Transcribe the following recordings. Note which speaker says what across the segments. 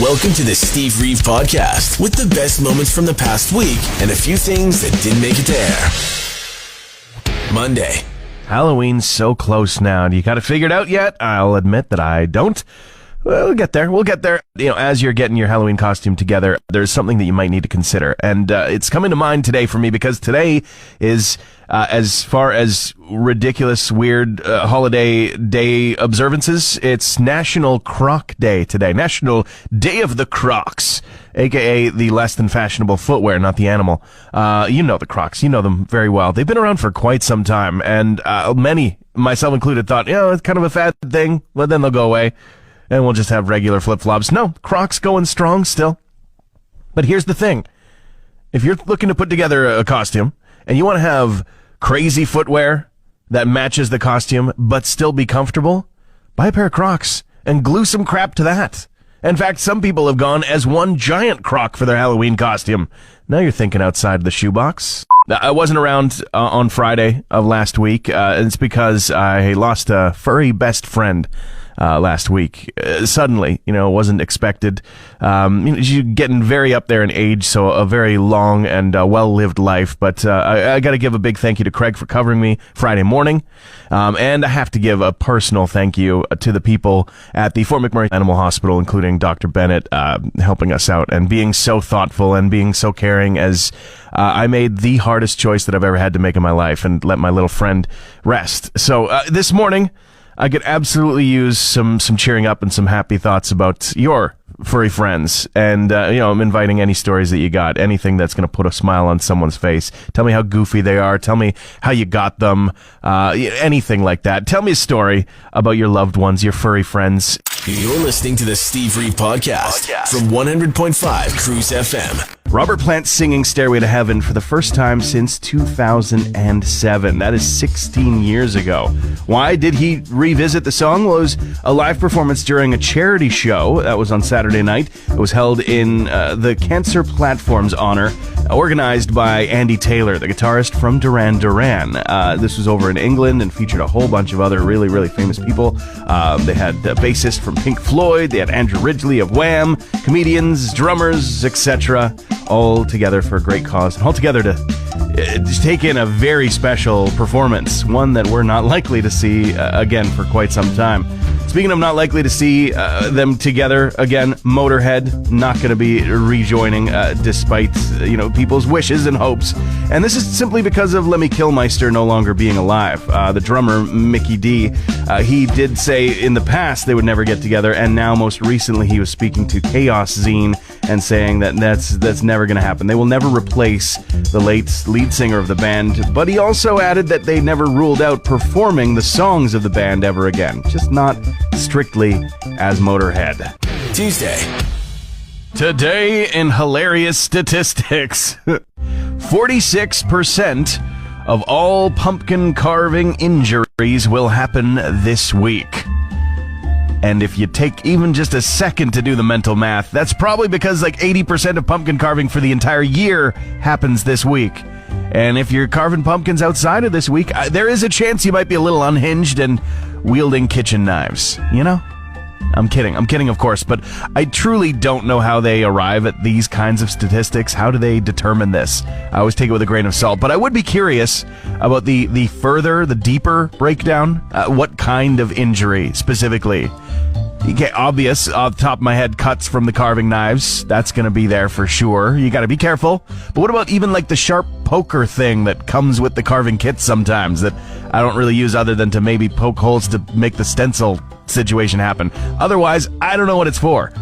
Speaker 1: Welcome to the Steve Reeve Podcast with the best moments from the past week and a few things that didn't make it to air. Monday.
Speaker 2: Halloween's so close now. Do you got it figured out yet? I'll admit that I don't. Well, we'll get there. You know, as you're getting your Halloween costume together, there's something that you might need to consider. And it's coming to mind today for me because today is, as far as ridiculous, weird holiday day observances, it's National Croc Day today. National Day of the Crocs, a.k.a. the less than fashionable footwear, not the animal. You know the Crocs. You know them very well. They've been around for quite some time. And many, myself included, thought, it's kind of a fad thing. Well, then they'll go away. And we'll just have regular flip-flops. No, Crocs going strong still. But here's the thing. If you're looking to put together a costume, and you want to have crazy footwear that matches the costume, but still be comfortable, buy a pair of Crocs and glue some crap to that. In fact, some people have gone as one giant Croc for their Halloween costume. Now you're thinking outside the shoebox. I wasn't around on Friday of last week. It's because I lost a furry best friend last week. Suddenly, it wasn't expected. She's getting very up there in age, so a very long and well-lived life. But I got to give a big thank you to Craig for covering me Friday morning. And I have to give a personal thank you to the people at the Fort McMurray Animal Hospital, including Dr. Bennett, helping us out and being so thoughtful and being so caring as I made the hardest choice that I've ever had to make in my life and let my little friend rest. So this morning, I could absolutely use some cheering up and some happy thoughts about your furry friends. And, I'm inviting any stories that you got, anything that's going to put a smile on someone's face. Tell me how goofy they are. Tell me how you got them. Anything like that. Tell me a story about your loved ones, your furry friends.
Speaker 1: You're listening to the Steve Reeve Podcast from 100.5 Cruise FM.
Speaker 2: Robert Plant singing Stairway to Heaven for the first time since 2007. That is 16 years ago. Why did he revisit the song? Well, it was a live performance during a charity show that was on Saturday night. It was held in the Cancer Platform's honor, organized by Andy Taylor, the guitarist from Duran Duran. This was over in England and featured a whole bunch of other really, really famous people. They had a bassist from Pink Floyd, they had Andrew Ridgeley of Wham, comedians, drummers, etc., all together for a great cause, and all together to take in a very special performance, one that we're not likely to see again for quite some time. Speaking of not likely to see them together again, Motorhead not going to be rejoining despite people's wishes and hopes. And this is simply because of Lemmy Kilmister no longer being alive. The drummer, Mickey D, he did say in the past they would never get together, and now most recently he was speaking to Chaos Zine and saying that that's never going to happen. They will never replace the late lead singer of the band, but he also added that they never ruled out performing the songs of the band ever again, just not strictly as Motorhead.
Speaker 1: Tuesday.
Speaker 2: Today in hilarious statistics, 46% of all pumpkin carving injuries will happen this week. And if you take even just a second to do the mental math, that's probably because 80% of pumpkin carving for the entire year happens this week. And if you're carving pumpkins outside of this week, there is a chance you might be a little unhinged and wielding kitchen knives, I'm kidding, of course, but I truly don't know how they arrive at these kinds of statistics. How do they determine this? I always take it with a grain of salt, but I would be curious about the deeper breakdown. What kind of injury specifically? Okay, obvious, off the top of my head, cuts from the carving knives. That's going to be there for sure. You got to be careful. But what about even the sharp poker thing that comes with the carving kits sometimes that I don't really use other than to maybe poke holes to make the stencil situation happen? Otherwise, I don't know what it's for.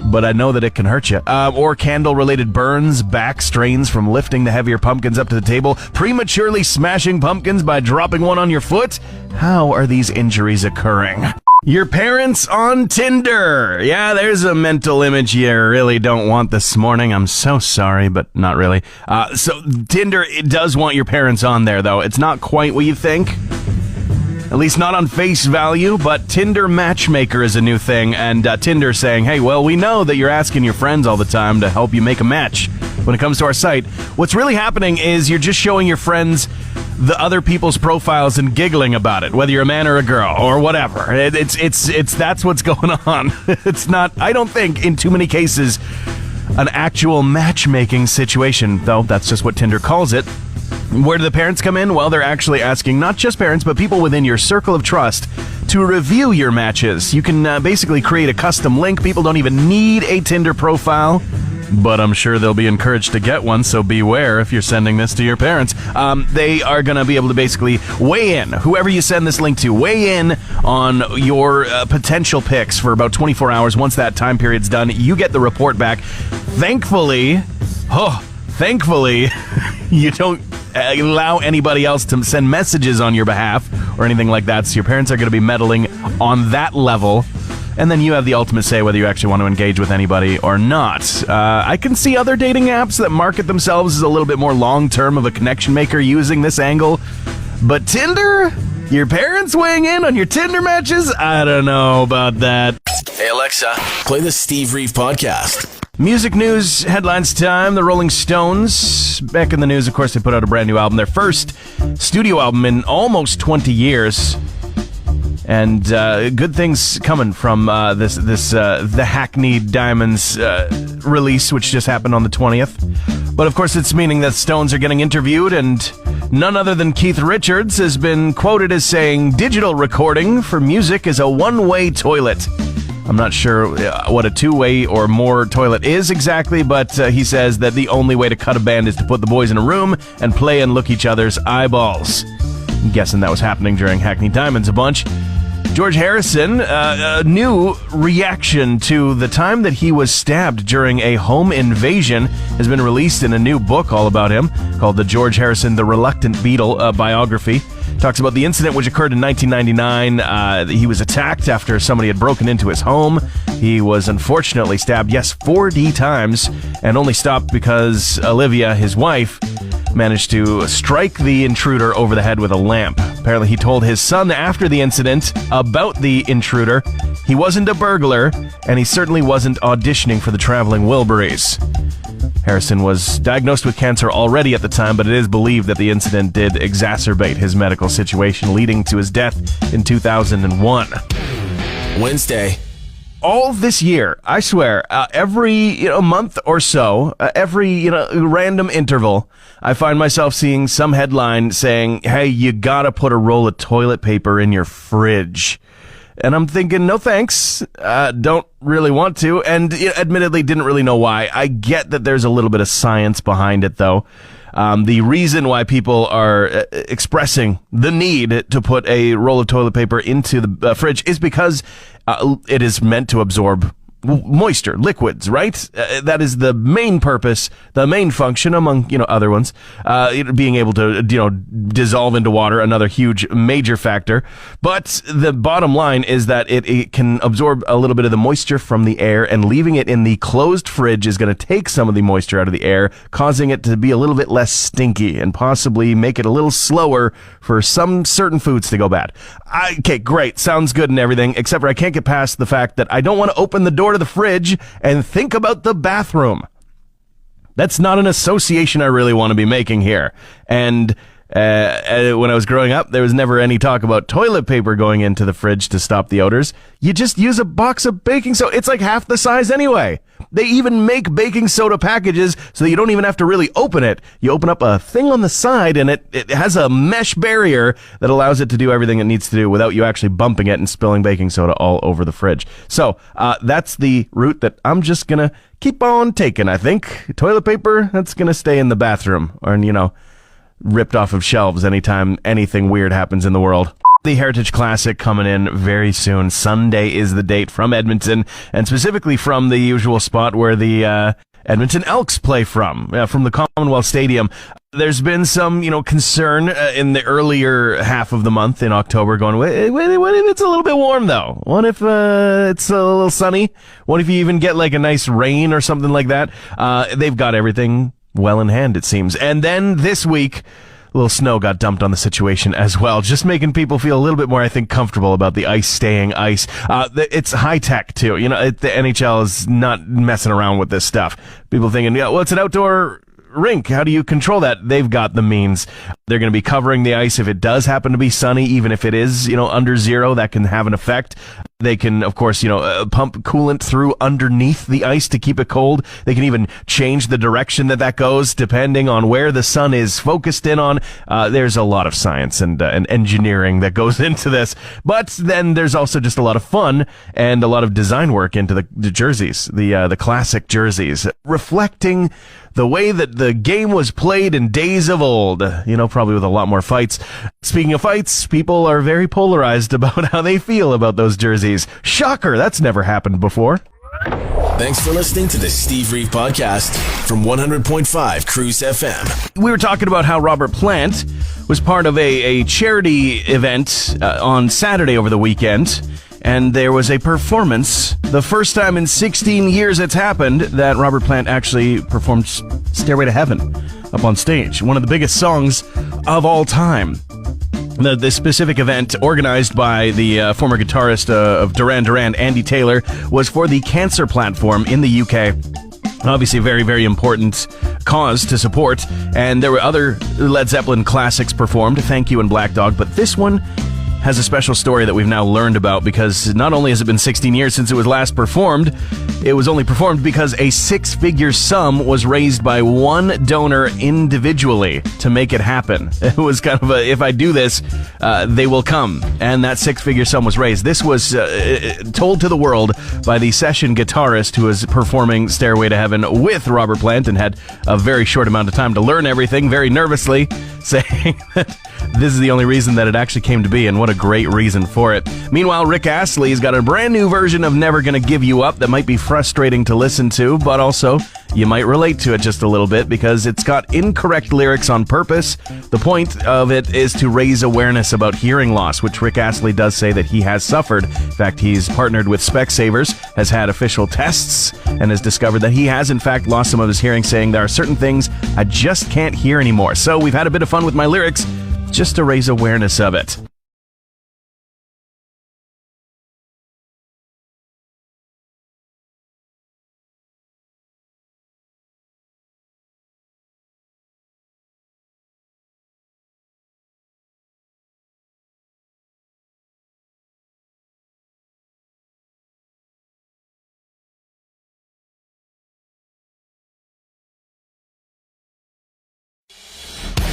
Speaker 2: But I know that it can hurt you. Or candle-related burns, back strains from lifting the heavier pumpkins up to the table, prematurely smashing pumpkins by dropping one on your foot. How are these injuries occurring? Your parents on Tinder. Yeah, there's a mental image you really don't want this morning. I'm so sorry, but not really. So Tinder, it does want your parents on there, though. It's not quite what you think. At least not on face value, but Tinder Matchmaker is a new thing, and Tinder saying, hey, well, we know that you're asking your friends all the time to help you make a match when it comes to our site. What's really happening is you're just showing your friends the other people's profiles and giggling about it, whether you're a man or a girl or whatever. It's that's what's going on. It's not, I don't think, in too many cases, an actual matchmaking situation, though that's just what Tinder calls it. Where do the parents come in? Well, they're actually asking not just parents, but people within your circle of trust to review your matches. You can basically create a custom link. People don't even need a Tinder profile, but I'm sure they'll be encouraged to get one, so beware if you're sending this to your parents. They are going to be able to basically weigh in. Whoever you send this link to, weigh in on your potential picks for about 24 hours. Once that time period's done, you get the report back. Thankfully, you don't allow anybody else to send messages on your behalf or anything like that, so your parents are going to be meddling on that level, and then you have the ultimate say whether you actually want to engage with anybody or not. I can see other dating apps that market themselves as a little bit more long-term of a connection maker using this angle, but Tinder? Your parents weighing in on your Tinder matches? I don't know about that.
Speaker 1: Hey Alexa, play the Steve Reeve podcast.
Speaker 2: Music news headlines time. The Rolling Stones, back in the news, of course, they put out a brand new album, their first studio album in almost 20 years. And good things coming from this the Hackneyed Diamonds release, which just happened on the 20th. But of course, it's meaning that Stones are getting interviewed, and none other than Keith Richards has been quoted as saying, "Digital recording for music is a one-way toilet." I'm not sure what a two-way or more toilet is exactly, but he says that the only way to cut a band is to put the boys in a room and play and look each other's eyeballs. I'm guessing that was happening during Hackney Diamonds a bunch. George Harrison, a new reaction to the time that he was stabbed during a home invasion, has been released in a new book all about him called The George Harrison, The Reluctant Beatle biography. Talks about the incident which occurred in 1999. He was attacked after somebody had broken into his home. He was unfortunately stabbed, 4D times, and only stopped because Olivia, his wife, managed to strike the intruder over the head with a lamp. Apparently he told his son after the incident about the intruder he wasn't a burglar, and he certainly wasn't auditioning for the Traveling Wilburys. Harrison was diagnosed with cancer already at the time, but it is believed that the incident did exacerbate his medical situation, leading to his death in 2001.
Speaker 1: Wednesday.
Speaker 2: All this year, I swear, every month or so, every random interval, I find myself seeing some headline saying, "Hey, you gotta put a roll of toilet paper in your fridge." And I'm thinking, no thanks, don't really want to, and admittedly didn't really know why. I get that there's a little bit of science behind it, though. The reason why people are expressing the need to put a roll of toilet paper into the fridge is because it is meant to absorb moisture, liquids, right? That is the main purpose, the main function, among other ones. Being able to dissolve into water, another huge major factor. But the bottom line is that it can absorb a little bit of the moisture from the air, and leaving it in the closed fridge is going to take some of the moisture out of the air, causing it to be a little bit less stinky and possibly make it a little slower for some certain foods to go bad. Okay, great, sounds good and everything, except for I can't get past the fact that I don't want to open the door to the fridge and think about the bathroom. That's not an association I really want to be making here. And when I was growing up, there was never any talk about toilet paper going into the fridge to stop the odors. You just use a box of baking soda. It's like half the size anyway. They even make baking soda packages so that you don't even have to really open it. You open up a thing on the side, and it has a mesh barrier that allows it to do everything it needs to do without you actually bumping it and spilling baking soda all over the fridge. So that's the route that I'm just going to keep on taking, I think. Toilet paper, that's going to stay in the bathroom or, ripped off of shelves anytime anything weird happens in the world. The Heritage Classic coming in very soon. Sunday is the date from Edmonton, and specifically from the usual spot where the Edmonton Elks play from the Commonwealth Stadium. There's been some, concern in the earlier half of the month in October going, what if it's a little bit warm, though? What if it's a little sunny? What if you even get like a nice rain or something like that? They've got everything well in hand, it seems. And then this week, a little snow got dumped on the situation as well, just making people feel a little bit more, I think, comfortable about the ice staying ice. It's high tech too. The NHL is not messing around with this stuff. People thinking, it's an outdoor rink? How do you control that? They've got the means. They're going to be covering the ice if it does happen to be sunny, even if it is, under zero, that can have an effect. They can, of course, pump coolant through underneath the ice to keep it cold. They can even change the direction that goes depending on where the sun is focused in on. There's a lot of science and engineering that goes into this. But then there's also just a lot of fun and a lot of design work into the jerseys, the classic jerseys, reflecting the way that the game was played in days of old, probably with a lot more fights. Speaking of fights, people are very polarized about how they feel about those jerseys. Shocker, that's never happened before.
Speaker 1: Thanks for listening to the Steve Reeve Podcast from 100.5 Cruise FM.
Speaker 2: We were talking about how Robert Plant was part of a charity event on Saturday over the weekend. And there was a performance, the first time in 16 years it's happened, that Robert Plant actually performed Stairway to Heaven up on stage. One of the biggest songs of all time. This specific event, organized by the former guitarist of Duran Duran, Andy Taylor, was for the Cancer Platform in the UK. Obviously a very, very important cause to support. And there were other Led Zeppelin classics performed, Thank You and Black Dog, but this one has a special story that we've now learned about, because not only has it been 16 years since it was last performed, it was only performed because a six-figure sum was raised by one donor individually to make it happen. It was kind of if I do this, they will come. And that six-figure sum was raised. This was told to the world by the session guitarist who was performing Stairway to Heaven with Robert Plant and had a very short amount of time to learn everything, very nervously, saying that this is the only reason that it actually came to be, and what a great reason for it. Meanwhile, Rick Astley's got a brand new version of Never Gonna Give You Up that might be frustrating to listen to, but also you might relate to it just a little bit because it's got incorrect lyrics on purpose. The point of it is to raise awareness about hearing loss, which Rick Astley does say that he has suffered. In fact, he's partnered with Specsavers, has had official tests, and has discovered that he has in fact lost some of his hearing, saying there are certain things I just can't hear anymore. So we've had a bit of fun with my lyrics just to raise awareness of it.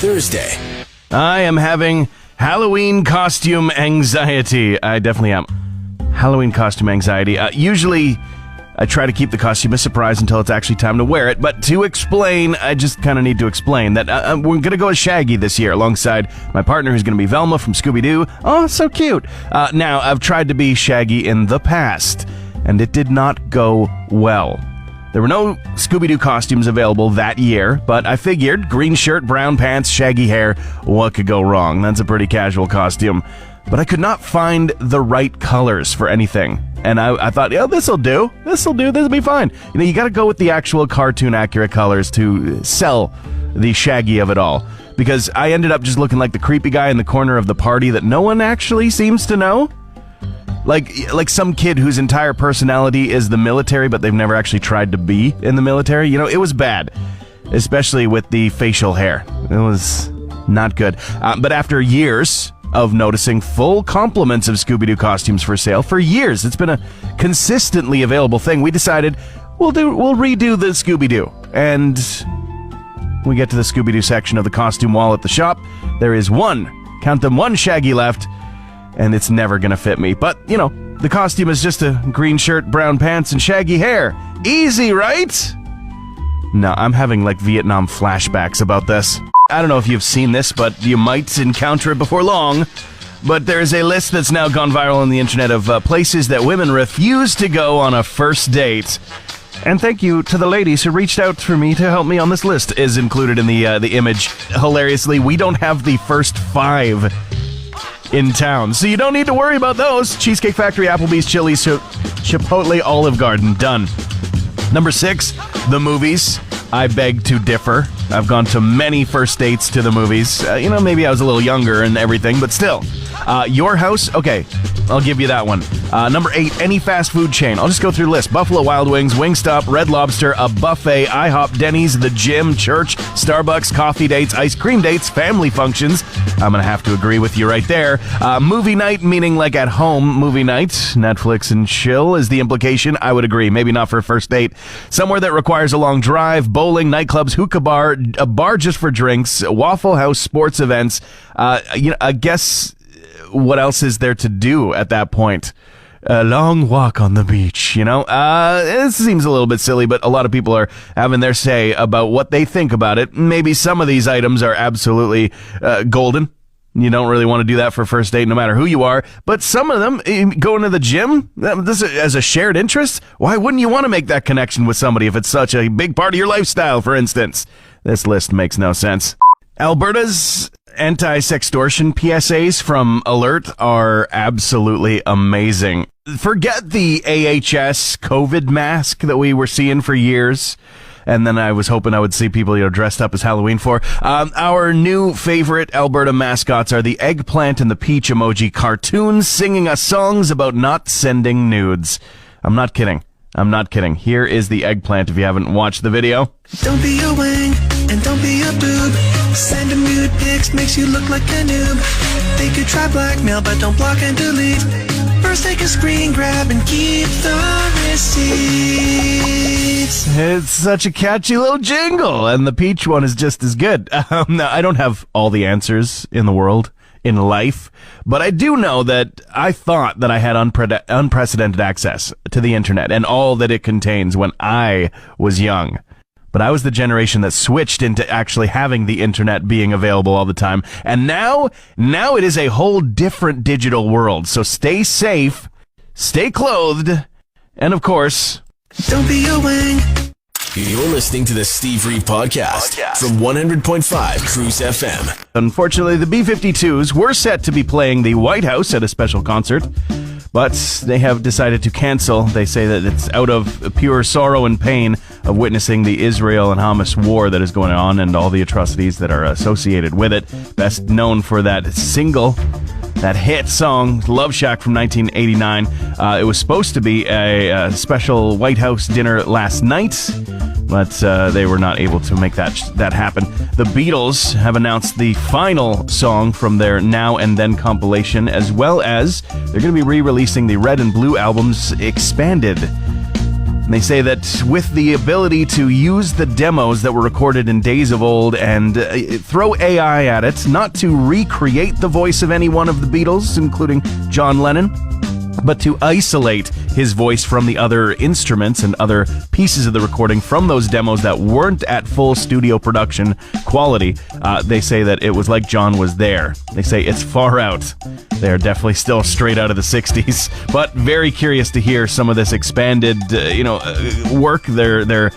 Speaker 1: Thursday.
Speaker 2: I am having Halloween costume anxiety. I definitely am. Halloween costume anxiety. Usually, I try to keep the costume a surprise until it's actually time to wear it. But to explain, I just kind of need to explain that we're going to go as Shaggy this year alongside my partner, who's going to be Velma from Scooby-Doo. Oh, so cute. Now, I've tried to be Shaggy in the past, and it did not go well. There were no Scooby-Doo costumes available that year, but I figured green shirt, brown pants, shaggy hair, what could go wrong? That's a pretty casual costume. But I could not find the right colors for anything. And I thought, this'll do. This'll be fine. You gotta go with the actual cartoon accurate colors to sell the Shaggy of it all. Because I ended up just looking like the creepy guy in the corner of the party that no one actually seems to know. Like some kid whose entire personality is the military, but they've never actually tried to be in the military. It was bad, especially with the facial hair. It was not good. But after years of noticing full complements of Scooby-Doo costumes for sale, for years, it's been a consistently available thing, we decided we'll redo the Scooby-Doo. And we get to the Scooby-Doo section of the costume wall at the shop. There is one Shaggy left. And it's never gonna fit me. But, the costume is just a green shirt, brown pants, and shaggy hair. Easy, right? No, I'm having, Vietnam flashbacks about this. I don't know if you've seen this, but you might encounter it before long. But there's a list that's now gone viral on the internet of places that women refuse to go on a first date. And thank you to the ladies who reached out for me to help me on this list, is included in the image. Hilariously, we don't have the first 5 in town, so you don't need to worry about those. Cheesecake Factory, Applebee's, Chili's, Chipotle, Olive Garden. Done. Number 6, the movies. I beg to differ. I've gone to many first dates to the movies. Maybe I was a little younger and everything, but still. Your house? Okay, I'll give you that one. Number 8, any fast food chain. I'll just go through the list. Buffalo Wild Wings, Wingstop, Red Lobster, a buffet, IHOP, Denny's, the gym, church, Starbucks, coffee dates, ice cream dates, family functions. I'm going to have to agree with you right there. Movie night, meaning like at home movie night. Netflix and chill is the implication. I would agree. Maybe not for a first date. Somewhere that requires a long drive, bowling, nightclubs, hookah bar, a bar just for drinks, Waffle House, sports events. I guess what else is there to do at that point? A long walk on the beach, It seems a little bit silly, but a lot of people are having their say about what they think about it. Maybe some of these items are absolutely golden. You don't really want to do that for a first date, no matter who you are. But some of them, going to the gym, this as a shared interest, why wouldn't you want to make that connection with somebody if it's such a big part of your lifestyle, for instance? This list makes no sense. Alberta's anti-sextortion PSAs from Alert are absolutely amazing. Forget the AHS COVID mask that we were seeing for years. And then I was hoping I would see people, dressed up as Halloween for. Our new favorite Alberta mascots are the eggplant and the peach emoji cartoons singing us songs about not sending nudes. I'm not kidding. Here is the eggplant if you haven't watched the video.
Speaker 3: Don't be a wang and don't be a boob. Send them nude pics makes you look like a noob. They could try blackmail but don't block and delete. First take a screen grab and keep the receipts.
Speaker 2: It's such a catchy little jingle, and the peach one is just as good. Now, I don't have all the answers in the world, in life, but I do know that I thought that I had unprecedented access to the internet and all that it contains when I was young. But I was the generation that switched into actually having the internet being available all the time. And now it is a whole different digital world. So stay safe, stay clothed, and of course,
Speaker 3: don't be a wang.
Speaker 1: You're listening to the Steve Reeve Podcast from 100.5 Cruise FM.
Speaker 2: Unfortunately, the B-52s were set to be playing the White House at a special concert, but they have decided to cancel. They say that it's out of pure sorrow and pain of witnessing the Israel and Hamas war that is going on and all the atrocities that are associated with it. Best known for that hit song, Love Shack from 1989. It was supposed to be a special White House dinner last night, but they were not able to make that happen. The Beatles have announced the final song from their Now and Then compilation, as well as they're going to be re-releasing the Red and Blue albums expanded. And they say that with the ability to use the demos that were recorded in days of old and throw AI at it, not to recreate the voice of any one of the Beatles, including John Lennon, but to isolate his voice from the other instruments and other pieces of the recording from those demos that weren't at full studio production quality. They say that it was like John was there. They say it's far out. They're definitely still straight out of the 60s, but very curious to hear some of this expanded, work. Their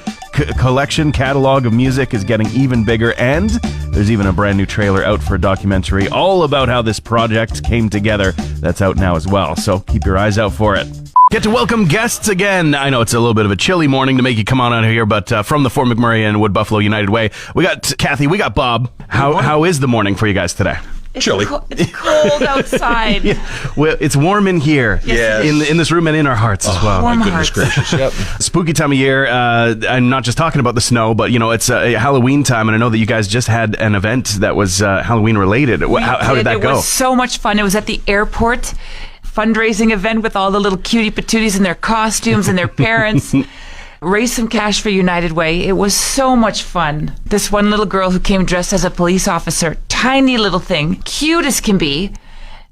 Speaker 2: collection catalog of music is getting even bigger, and there's even a brand new trailer out for a documentary all about how this project came together that's out now as well, so keep your eyes out for it. Get to welcome guests again. I know it's a little bit of a chilly morning to make you come on out here, but from the Fort McMurray and Wood Buffalo United Way, we got Kathy, we got Bob. How is the morning for you guys today?
Speaker 4: It's
Speaker 5: chilly.
Speaker 4: It's cold outside.
Speaker 2: Yeah. Well, it's warm in here.
Speaker 5: Yes.
Speaker 2: In this room and in our hearts as well.
Speaker 4: Warm
Speaker 5: My goodness
Speaker 4: hearts.
Speaker 5: gracious. Yep.
Speaker 2: Spooky time of year. I'm not just talking about the snow, but it's Halloween time, and I know that you guys just had an event that was Halloween related. How did that go?
Speaker 4: It was so much fun. It was at the airport. Fundraising event with all the little cutie patooties in their costumes and their parents. Raise some cash for United Way. It was so much fun. This one little girl who came dressed as a police officer, tiny little thing, cute as can be.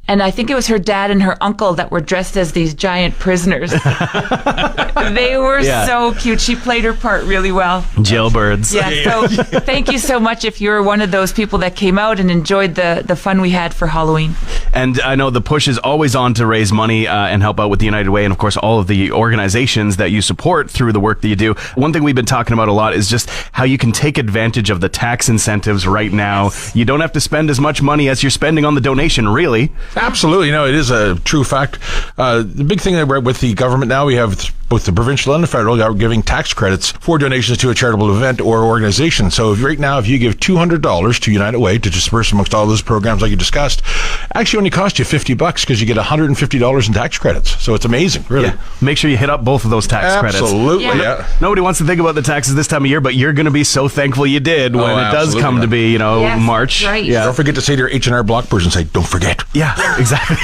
Speaker 4: And I think it was her dad and her uncle that were dressed as these giant prisoners. They were so cute. She played her part really well.
Speaker 2: Jailbirds.
Speaker 4: Yeah, so thank you so much if you're one of those people that came out and enjoyed the fun we had for Halloween.
Speaker 2: And I know the push is always on to raise money and help out with the United Way and, of course, all of the organizations that you support through the work that you do. One thing we've been talking about a lot is just how you can take advantage of the tax incentives right now. You don't have to spend as much money as you're spending on the donation, really.
Speaker 5: Absolutely. It is a true fact. The big thing with the government now, we have both the provincial and the federal are giving tax credits for donations to a charitable event or organization. So right now, if you give $200 to United Way to disperse amongst all those programs like you discussed, actually only cost you $50 because you get $150 in tax credits. So it's amazing, really.
Speaker 2: Yeah. Make sure you hit up both of those tax credits.
Speaker 5: Absolutely, yeah.
Speaker 2: Nobody wants to think about the taxes this time of year, but you're going to be so thankful you did when it does come to be,
Speaker 4: Yes,
Speaker 2: March.
Speaker 4: right.
Speaker 2: Yeah.
Speaker 5: Don't forget to say to your H&R Block person, say, don't forget.
Speaker 2: Yeah, exactly.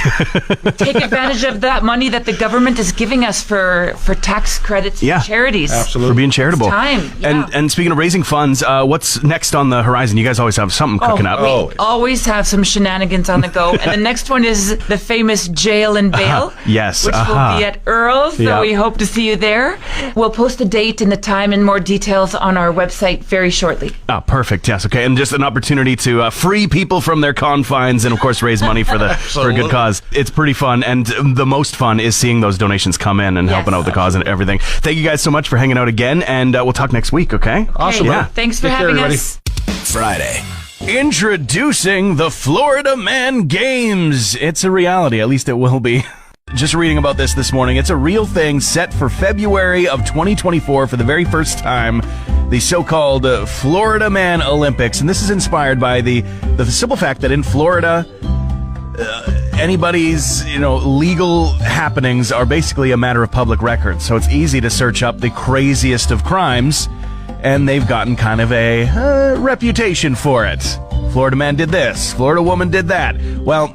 Speaker 4: Take advantage of that money that the government is giving us for tax credits for charities.
Speaker 2: Absolutely. For being charitable.
Speaker 4: It's time. Yeah.
Speaker 2: And speaking of raising funds, what's next on the horizon? You guys always have something cooking up.
Speaker 4: We always have some shenanigans on the go. And the next one is the famous Jail and Bail.
Speaker 2: Yes.
Speaker 4: Which will be at Earl's. So we hope to see you there. We'll post a date and the time and more details on our website very shortly.
Speaker 2: Oh, perfect. Yes. Okay. And just an opportunity to free people from their confines and, of course, raise money for a good cause. It's pretty fun. And the most fun is seeing those donations come in and helping out the cause and everything. Thank you guys so much for hanging out again. And we'll talk next week. Okay.
Speaker 5: Awesome.
Speaker 4: Yeah. Thanks for having us.
Speaker 1: Friday.
Speaker 2: Introducing the Florida Man Games. It's a reality. At least it will be. Just reading about this morning. It's a real thing set for February of 2024 for the very first time. The so-called Florida Man Olympics. And this is inspired by the simple fact that in Florida, anybody's, legal happenings are basically a matter of public record. So it's easy to search up the craziest of crimes. And they've gotten kind of a reputation for it. Florida man did this. Florida woman did that. Well,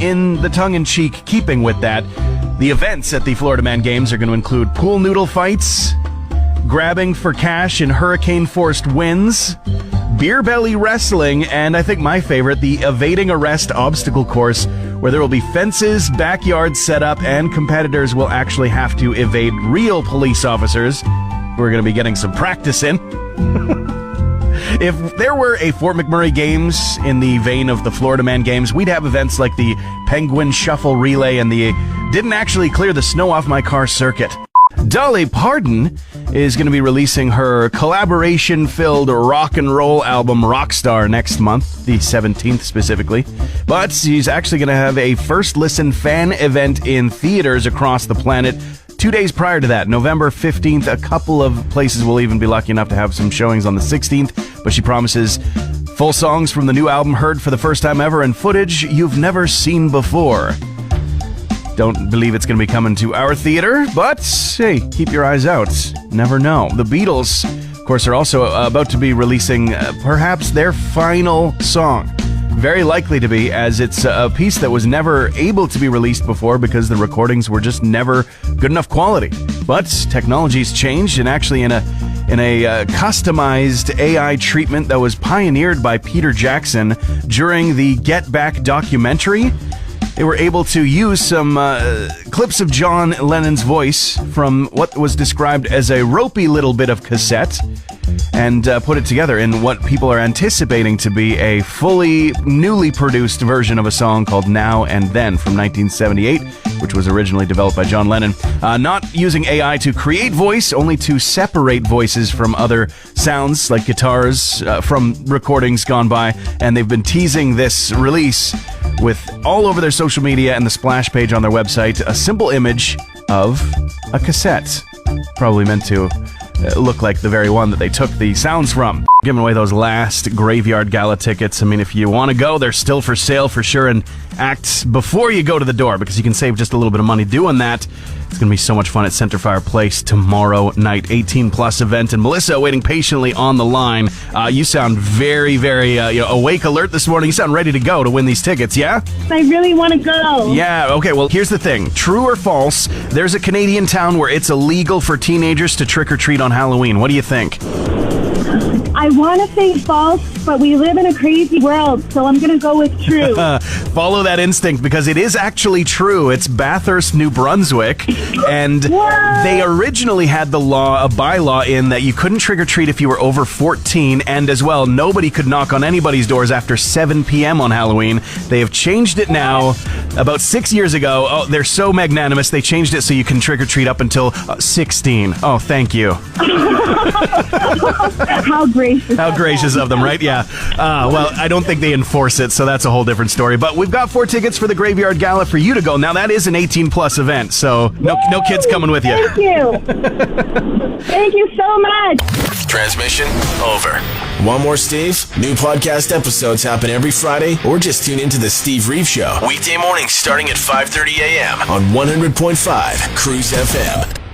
Speaker 2: in the tongue-in-cheek keeping with that, the events at the Florida Man Games are going to include pool noodle fights, grabbing for cash in hurricane-forced winds, beer belly wrestling, and I think my favorite, the evading arrest obstacle course, where there will be fences, backyards set up, and competitors will actually have to evade real police officers. We're going to be getting some practice in. If there were a Fort McMurray Games in the vein of the Florida Man Games, we'd have events like the Penguin Shuffle Relay and the Didn't Actually Clear the Snow Off My Car circuit. Dolly Parton is going to be releasing her collaboration-filled rock and roll album Rockstar next month, the 17th specifically. But she's actually going to have a first listen fan event in theaters across the planet 2 days prior to that, November 15th. A couple of places will even be lucky enough to have some showings on the 16th, but she promises full songs from the new album heard for the first time ever and footage you've never seen before. Don't believe it's going to be coming to our theater, but hey, keep your eyes out. Never know. The Beatles, of course, are also about to be releasing perhaps their final song. Very likely to be, as it's a piece that was never able to be released before because the recordings were just never good enough quality. But technology's changed, and actually in a customized AI treatment that was pioneered by Peter Jackson during the Get Back documentary, they were able to use some clips of John Lennon's voice from what was described as a ropey little bit of cassette and put it together in what people are anticipating to be a fully, newly produced version of a song called Now and Then from 1978, which was originally developed by John Lennon. Not using AI to create voice, only to separate voices from other sounds like guitars from recordings gone by, and they've been teasing this release with all over their social media and the splash page on their website, a simple image of a cassette. Probably meant to look like the very one that they took the sounds from. Giving away those last Graveyard Gala tickets. I mean, if you want to go, they're still for sale for sure, and act before you go to the door because you can save just a little bit of money doing that. It's going to be so much fun at Centerfire Place tomorrow night. 18+ event, and Melissa waiting patiently on the line. You sound very, very awake, alert this morning. You sound ready to go to win these tickets, yeah?
Speaker 6: I really want to go.
Speaker 2: Yeah, okay, well, here's the thing. True or false, there's a Canadian town where it's illegal for teenagers to trick-or-treat on Halloween. What do you think?
Speaker 6: I want to say false, but we live in a crazy world, so I'm going to go with true.
Speaker 2: Follow that instinct, because it is actually true. It's Bathurst, New Brunswick, and they originally had a bylaw in that you couldn't trick-or-treat if you were over 14, and as well, nobody could knock on anybody's doors after 7 p.m. on Halloween. They have changed it now. About 6 years ago, they're so magnanimous, they changed it so you can trick-or-treat up until 16. Oh, thank you.
Speaker 6: How gracious.
Speaker 7: How gracious of them, right? Yeah. Well, I don't think they enforce it, so that's a whole different story. But we've got 4 tickets for the Graveyard Gala for you to go. Now, that is an 18-plus event, so no kids coming with you.
Speaker 6: Thank you. Thank you so much.
Speaker 1: Transmission over. Want more Steve? New podcast episodes happen every Friday, or just tune into the Steve Reeve Show. Weekday mornings starting at 5:30 a.m. on 100.5 Cruise FM.